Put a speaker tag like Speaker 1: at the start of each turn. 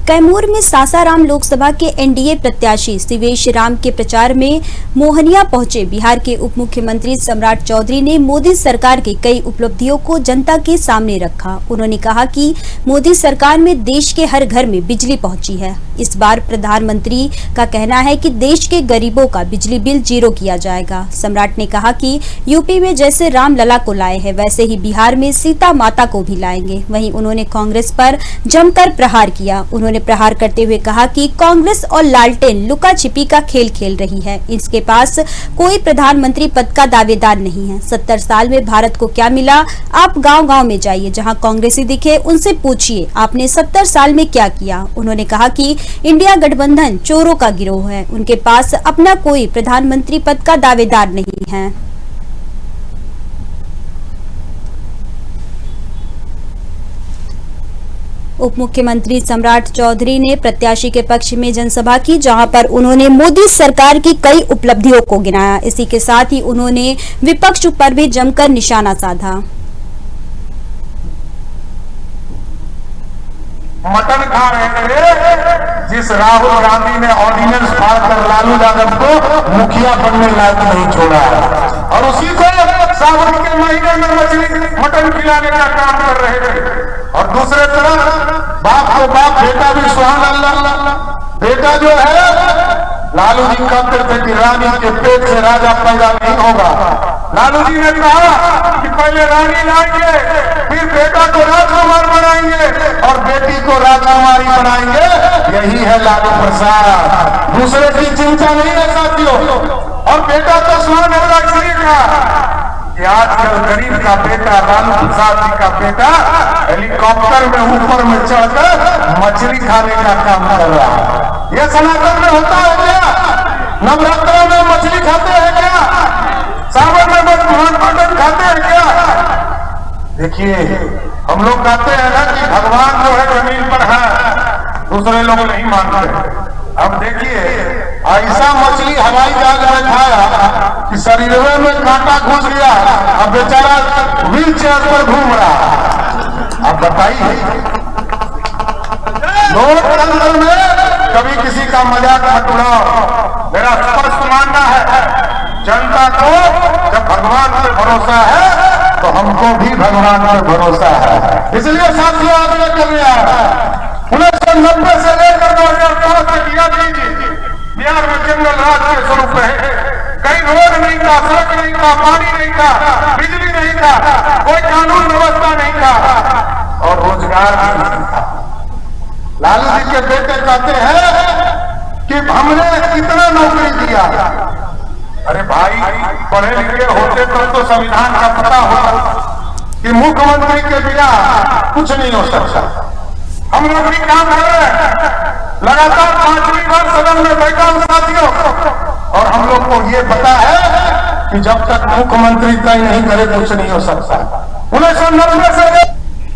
Speaker 1: कैमूर में सासाराम लोकसभा के एनडीए प्रत्याशी शिवेश राम के प्रचार में मोहनिया पहुंचे बिहार के उप मुख्यमंत्री सम्राट चौधरी ने मोदी सरकार की कई उपलब्धियों को जनता के सामने रखा। उन्होंने कहा कि मोदी सरकार में देश के हर घर में बिजली पहुंची है। इस बार प्रधानमंत्री का कहना है कि देश के गरीबों का बिजली बिल जीरो किया जाएगा। सम्राट ने कहा कि यूपी में जैसे रामलला को लाए हैं वैसे ही बिहार में सीता माता को भी लाएंगे। वहीं उन्होंने कांग्रेस पर जमकर प्रहार किया। उन्होंने प्रहार करते हुए कहा कि कांग्रेस और लालटेन लुका छिपी का खेल खेल रही है। इसके पास कोई प्रधानमंत्री पद का दावेदार नहीं है। 70 साल में भारत को क्या मिला? आप गांव-गांव में जाइए, जहां कांग्रेसी दिखे उनसे पूछिए आपने 70 साल में क्या किया। उन्होंने कहा कि इंडिया गठबंधन चोरों का गिरोह है। उनके पास अपना कोई प्रधानमंत्री पद का दावेदार नहीं है। उप मुख्यमंत्री सम्राट चौधरी ने प्रत्याशी के पक्ष में जनसभा की, जहां पर उन्होंने मोदी सरकार की कई उपलब्धियों को गिनाया। इसी के साथ ही उन्होंने विपक्ष पर भी जमकर निशाना साधा।
Speaker 2: मटन खा रहे थे जिस राहुल गांधी ने ऑर्डिनेंस पास कर लालू यादव को मुखिया बनने लायक नहीं छोड़ा है, और उसी को सावन के महीने में मछली मटन खिलाने का काम कर रहे थे। और दूसरे तरफ बाप को बाप, बेटा भी सुहान अल्लाह। बेटा जो है लालू जी कहते थे कि रानी के पेट से राजा पैदा नहीं होगा। लालू जी ने कहा कि पहले रानी लाएंगे, फिर बेटा को राजकुमार बनाएंगे और बेटी को राजकुमारी बनाएंगे। यही है लालू प्रसाद, दूसरे की चिंता नहीं है साथियों। और बेटा तो सुहान अल्लाह श्री का कि आजकल गरीब का बेटा, लालू प्रसाद जी का बेटा हेलीकॉप्टर में ऊपर में चढ़कर मछली खाने का काम कर रहा है। यह सनातन में होता है क्या? नवरात्रों में मछली खाते हैं क्या? सावन में मटन खाते हैं क्या? देखिए, हम लोग कहते हैं ना कि भगवान जो है जमीन पर है, दूसरे लोग नहीं मानते। अब देखिए, ऐसा मछली हवाई जहाज में खाया कि शरीर में कांटा घुस गया, अब बेचारा व्हील चेयर पर घूम रहा। अब बताइए, लोकतंत्र में कभी किसी का मजाक मत उड़ाओ। मेरा स्पष्ट मानना है, जनता को जब भगवान पे भरोसा है तो हमको भी भगवान पे भरोसा है। इसलिए साथियों आगे कर रहा है 1990 से लेकर 2005 तक याद लीजिए, बिहार में जंगल राज के स्वरूप रहे। कहीं रोड नहीं था, सड़क नहीं था, पानी नहीं था, बिजली नहीं था, कोई कानून व्यवस्था नहीं था और रोजगार भी नहीं था। लालू जी के बेटे कहते हैं कि हमने कितना नौकरी दिया। अरे भाई, पढ़े लिखे होते तो संविधान का पता होता कि मुख्यमंत्री के बिना कुछ नहीं हो सकता। हम लोग भी काम कर रहे हैं, लगातार 5वीं बार सदन में बैठा हूं साथियों, और हम लोग को ये पता है कि जब तक मुख्यमंत्री तय नहीं करे कुछ नहीं हो सकता। 1990 से